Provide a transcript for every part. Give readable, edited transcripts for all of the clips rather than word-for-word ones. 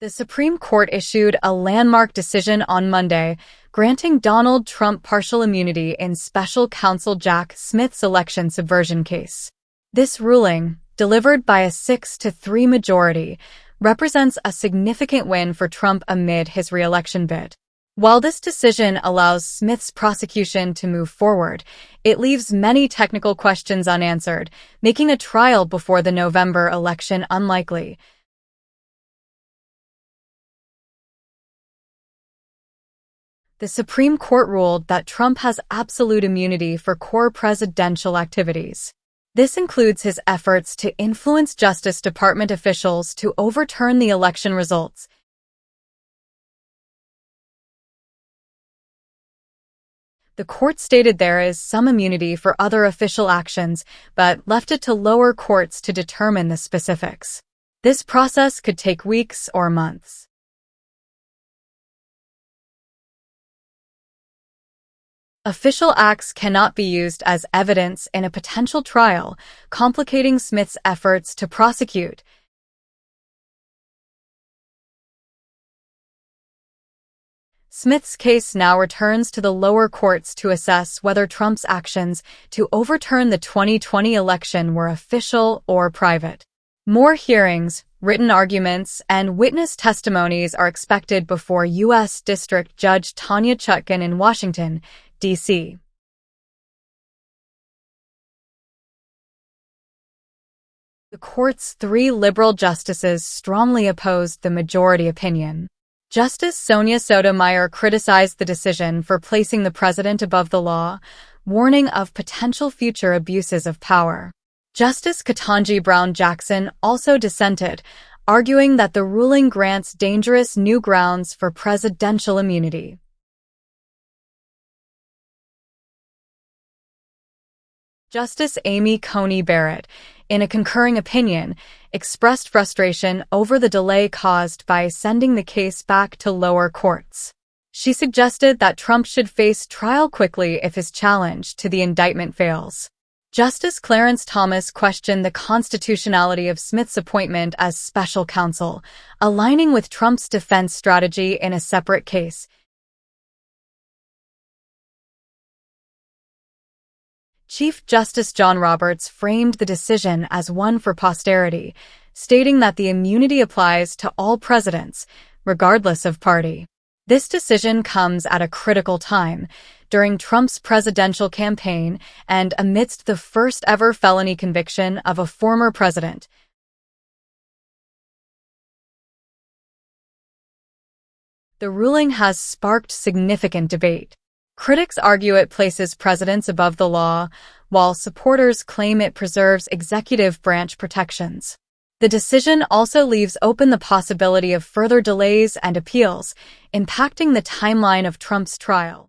The Supreme Court issued a landmark decision on Monday, granting Donald Trump partial immunity in special counsel Jack Smith's election subversion case. This ruling, delivered by a 6-3 majority, represents a significant win for Trump amid his re-election bid. While this decision allows Smith's prosecution to move forward, it leaves many technical questions unanswered, making a trial before the November election unlikely. The Supreme Court ruled that Trump has absolute immunity for core presidential activities. This includes his efforts to influence Justice Department officials to overturn the election results. The court stated there is some immunity for other official actions, but left it to lower courts to determine the specifics. This process could take weeks or months. Official acts cannot be used as evidence in a potential trial, complicating Smith's efforts to prosecute. Smith's case now returns to the lower courts to assess whether Trump's actions to overturn the 2020 election were official or private. More hearings, written arguments, and witness testimonies are expected before U.S. District Judge Tanya Chutkan in Washington, D.C. The court's 3 liberal justices strongly opposed the majority opinion. Justice Sonia Sotomayor criticized the decision for placing the president above the law, warning of potential future abuses of power. Justice Ketanji Brown Jackson also dissented, arguing that the ruling grants dangerous new grounds for presidential immunity. Justice Amy Coney Barrett, in a concurring opinion, expressed frustration over the delay caused by sending the case back to lower courts. She suggested that Trump should face trial quickly if his challenge to the indictment fails. Justice Clarence Thomas questioned the constitutionality of Smith's appointment as special counsel, aligning with Trump's defense strategy in a separate case. Chief Justice John Roberts framed the decision as one for posterity, stating that the immunity applies to all presidents, regardless of party. This decision comes at a critical time, during Trump's presidential campaign and amidst the first-ever felony conviction of a former president. The ruling has sparked significant debate. Critics argue it places presidents above the law, while supporters claim it preserves executive branch protections. The decision also leaves open the possibility of further delays and appeals, impacting the timeline of Trump's trial.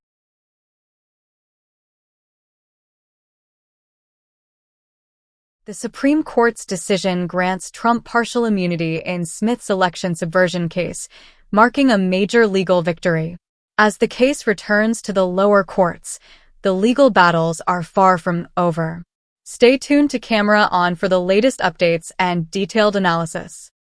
The Supreme Court's decision grants Trump partial immunity in Smith's election subversion case, marking a major legal victory. As the case returns to the lower courts, the legal battles are far from over. Stay tuned to Camera On for the latest updates and detailed analysis.